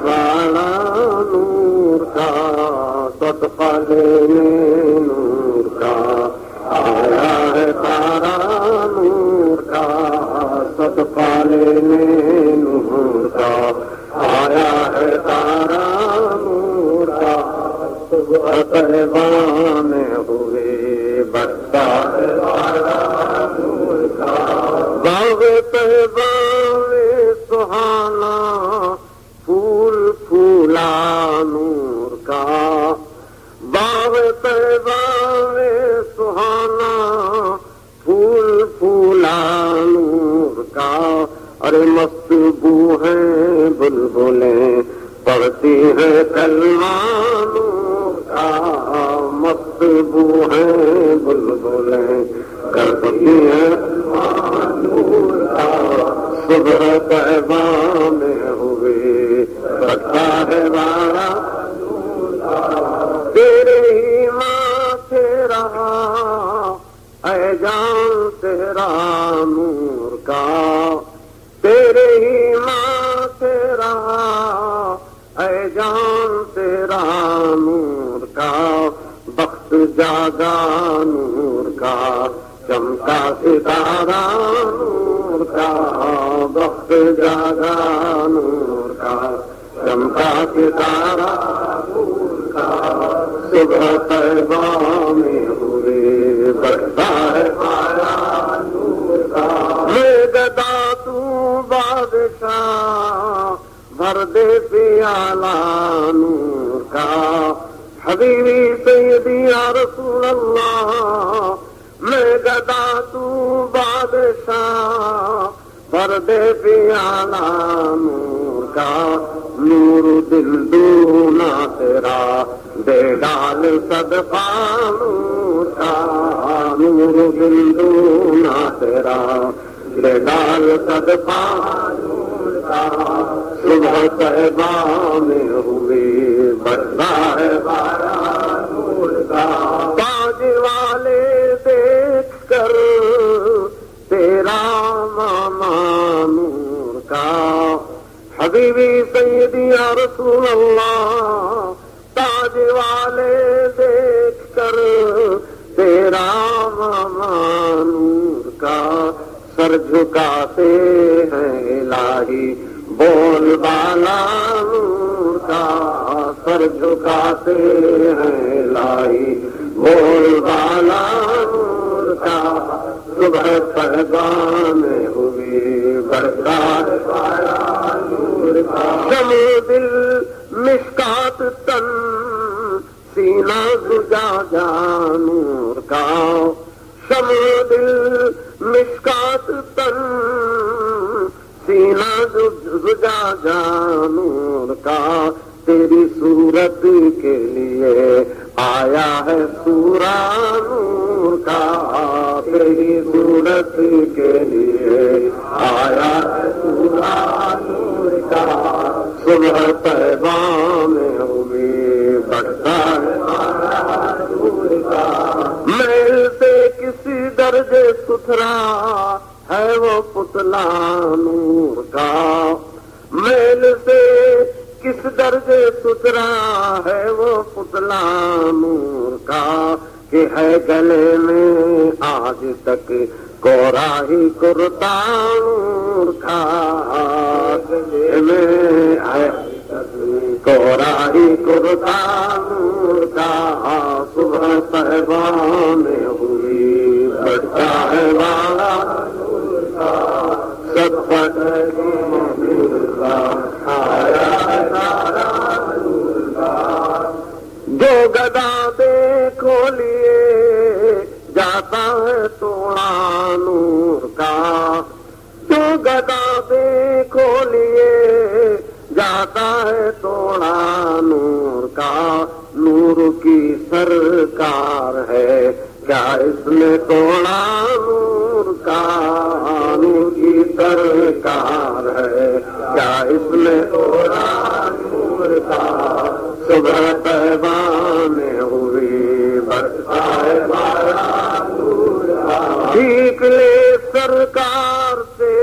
والا نور کا صدقہ لینے نور کا آیا ہے تارا نور کا صدقہ لینے نور کا آیا ہے تارا نور کا صبح طیبہ میں ہوئے برسا ہے تارا نور کا باغ طیبہ میں سہانا پھول پھولا نور کا باغ طیبہ میں سہانا پھول پھولا نور کا ارے مست بو ہیں بلبلیں پڑھتی ہے کلمہ نور کا مست بو ہیں بلبلیں کرتی ہے نور کا صبح طیبہ میں ہوئے رکھتا ہے بارہ تیرے ہی ماں تیرا اے جان تیرا نور کا تیرے ہی ماں تیرا اے جان تیرا نور کا بخت جاگا نور کا چمکا ستارہ نور کا بخت جاگا نور کا چمکا ستارہ نور کا صبح طیبہ میں ہوئے برسا ہے تارا نور کا میں گدا تو بادشاہ بھر دے پیالہ نور کا حبیبی سیدی یا رسول اللہ میں گدا تو بادشاہ بھر دے پیالہ نور کا نور دل دونا تیرا دے ڈال صدقہ نور کا نور دل دونا تیرا دے ڈال صدقہ نور کا صبح طیبہ میں ہوئی برسا ہے بارہ نور کا تاج والے دیکھ کر تیرا ماما نور کا حبیبی سیدی یا رسول اللہ تاج والے دیکھ کر تیرا ماما نور کا سر جھکاتے ہیں الہی بول بالا نور کا سر جھکاتے ہیں الہی بول بالا نور کا صبح طیبہ میں ہوئی برسات والا نور کا شمع دل مشکات تن سینہ زجاجہ نور کا شمع دل مشکات تن سینہ زجاجہ نور کا تیری صورت کے لیے آیا ہے سورہ نور کا تیری صورت کے لیے آیا ہے سورہ نور کا صبح طیبہ میں ہوئی برسا ہے نور کا میل سے کسی درجے ستھرا ہے وہ پتلا نور کا میل سے کس درجے ستھرا ہے وہ پتلا نور کا کہ ہے گلے میں آج تک کورا ہی کرتا نور کا گلے میں ہے کورا ہی کرتا نور کا صبح طیبہ میں ہوئی بڑھتا ہے والا نور کا صدقہ آیا ہے تارا نور کا جو گدا دیکھو لیے جاتا ہے توڑا نور کا جو گدا دیکھو لیے جاتا ہے توڑا نور کا نور کی سرکار ہے کیا اس میں توڑا نور کا نور کی سرکار ہے کیا اس میں توڑا نور کا صبح طیبہ میں ہوئی برسا ہے بارہ نور کا ٹھیک لے سرکار سے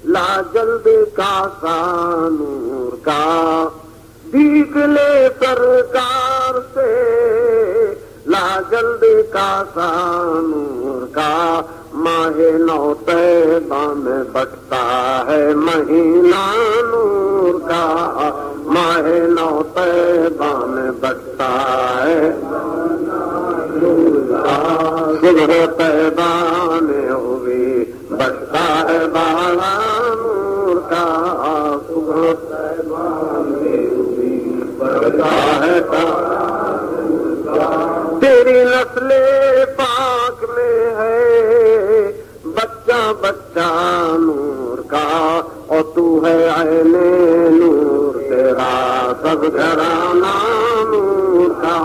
لا جلد کا سا نور کا دیکھ لے سرکار سے لا جلد کا سا نور کا ماہ نو طیبہ میں بٹتا ہے مہینہ نور کا ماہ نو طیبہ میں بٹتا ہے صبح طیبہ میں ہوئی بٹتا ہے بالا نور کا صبح طیبہ میں ہوئی بٹتا ہے تیری نسل پاک میں ہے بچہ بچہ نور کا اور تو ہے عین نور تیرا سب گھرانہ نور کا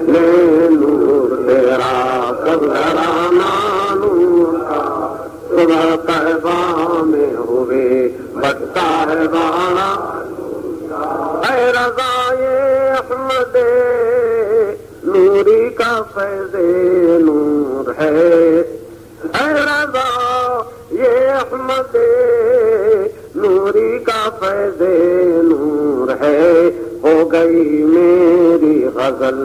نور تیرا سب گھرانہ نور کا صبح طیبہ میں ہوئے بچتا ہے بالا اے رضائے احمد نوری کا فیض نور ہے اے رضا یہ احمد نوری کا فیض نور ہے ہو گئی میری غزل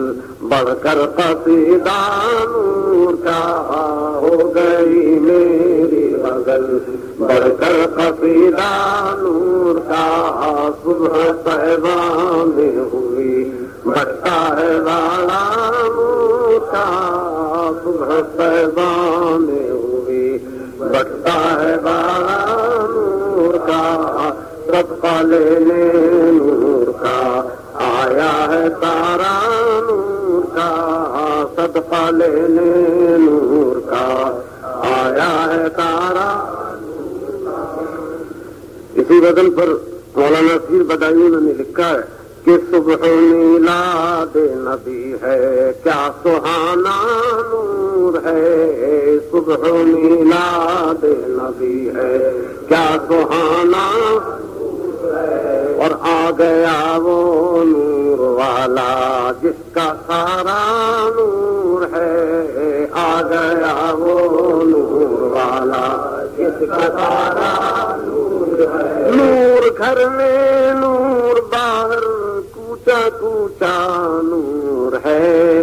بڑھ کر قصیدہ نور کا ہو گئی میری غزل بڑھ کر قصیدہ نور کا صبح طیبہ میں ہوئی بٹتا ہے والا نور کا صبح طیبہ میں ہوئی بٹتا ہے والا نور کا صدقہ لینے نور کا آیا ہے تارا نور کا صدقہ لینے نور کا آیا ہے تارا اسی غزل پر مولانا پیر بدائیوں نے لکھا ہے کہ صبح میلاد نبی ہے کیا سہانا نور ہے صبح میلاد نبی ہے کیا سہانا اور آ گیا وہ نور والا جس کا سارا نور ہے آ گیا وہ نور والا جس کا سارا نور ہے نور گھر میں نور باہر کوچا کوچا نور ہے